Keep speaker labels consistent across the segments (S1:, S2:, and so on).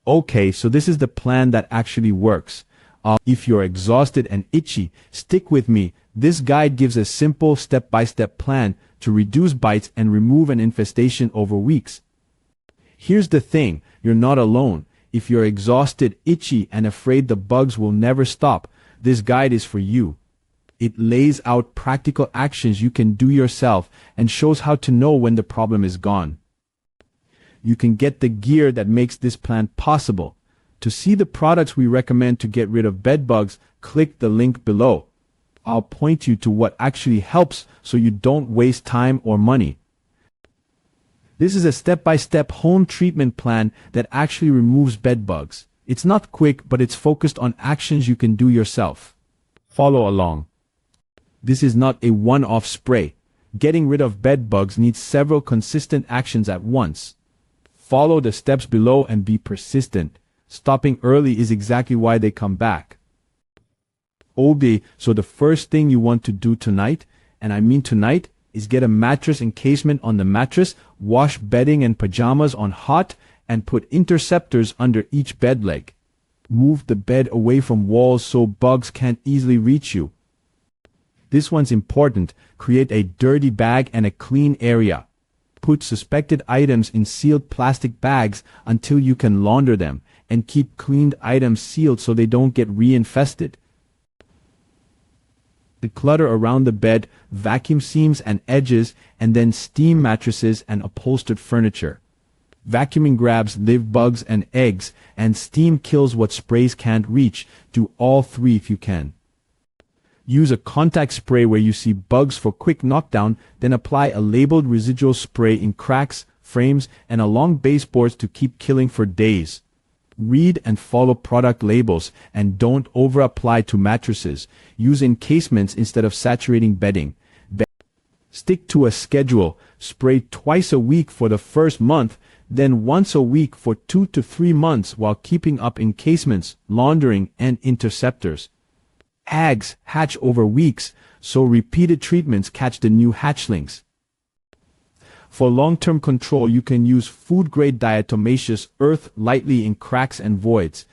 S1: Okay, so this is the plan that actually works. If you're exhausted and itchy, stick with me. This guide gives a simple step-by-step plan to reduce bites and remove an infestation over weeks. Here's the thing, you're not alone. If you're exhausted, itchy, and afraid the bugs will never stop, this guide is for you. It lays out practical actions you can do yourself and shows how to know when the problem is gone. You can get the gear that makes this plan possible. To see the products we recommend to get rid of bed bugs, click the link below. I'll point you to what actually helps so you don't waste time or money. This is a step-by-step home treatment plan that actually removes bed bugs. It's not quick, but it's focused on actions you can do yourself. Follow along. This is not a one-off spray. Getting rid of bed bugs needs several consistent actions at once. Follow the steps below and be persistent. Stopping early is exactly why they come back. Okay, so the first thing you want to do tonight, and I mean tonight, is get a mattress encasement on the mattress, wash bedding and pajamas on hot, and put interceptors under each bed leg. Move the bed away from walls so bugs can't easily reach you. This one's important. Create a dirty bag and a clean area. Put suspected items in sealed plastic bags until you can launder them, and keep cleaned items sealed so they don't get reinfested. Declutter around the bed, vacuum seams and edges, and then steam mattresses and upholstered furniture. Vacuuming grabs live bugs and eggs, and steam kills what sprays can't reach. Do all three if you can. Use a contact spray where you see bugs for quick knockdown, then apply a labeled residual spray in cracks, frames, and along baseboards to keep killing for days. Read and follow product labels, and don't over-apply to mattresses. Use encasements instead of saturating bedding. Stick to a schedule. Spray twice a week for the first month, then once a week for 2 to 3 months while keeping up encasements, laundering, and interceptors. Eggs hatch over weeks, so repeated treatments catch the new hatchlings. For long-term control, you can use food-grade diatomaceous earth lightly in cracks and voids.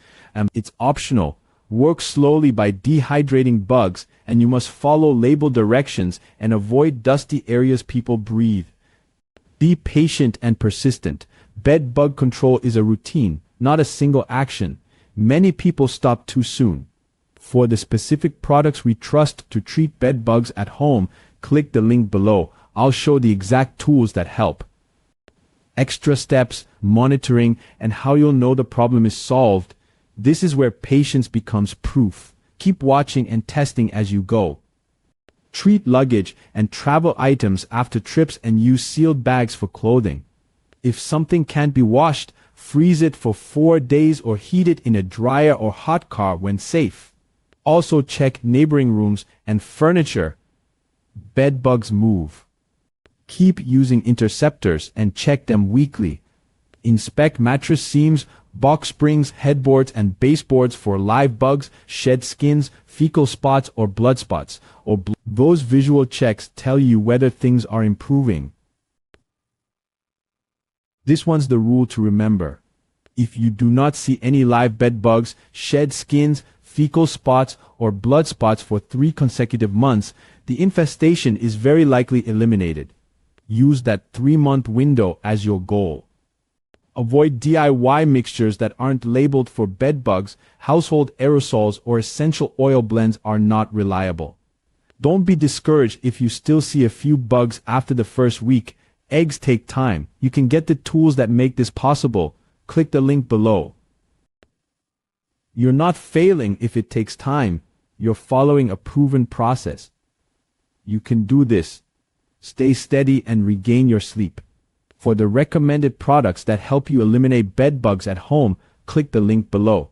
S1: It's optional. Work slowly by dehydrating bugs, and you must follow label directions and avoid dusty areas people breathe. Be patient and persistent. Bed bug control is a routine, not a single action. Many people stop too soon. For the specific products we trust to treat bed bugs at home, click the link below. I'll show the exact tools that help. Extra steps, monitoring, and how you'll know the problem is solved. This is where patience becomes proof. Keep watching and testing as you go. Treat luggage and travel items after trips and use sealed bags for clothing. If something can't be washed, freeze it for 4 days or heat it in a dryer or hot car when safe. Also check neighboring rooms and furniture. Bed bugs move. Keep using interceptors and check them weekly. Inspect mattress seams, box springs, headboards, and baseboards for live bugs, shed skins, fecal spots, or blood spots. Those visual checks tell you whether things are improving. This one's the rule to remember. If you do not see any live bed bugs, shed skins, fecal spots, or blood spots for 3 consecutive months, the infestation is very likely eliminated. Use that 3-month window as your goal. Avoid DIY mixtures that aren't labeled for bed bugs. Household aerosols or essential oil blends are not reliable. Don't be discouraged if you still see a few bugs after the first week. Eggs take time. You can get the tools that make this possible. Click the link below. You're not failing if it takes time. You're following a proven process. You can do this. Stay steady and regain your sleep. For the recommended products that help you eliminate bed bugs at home, click the link below.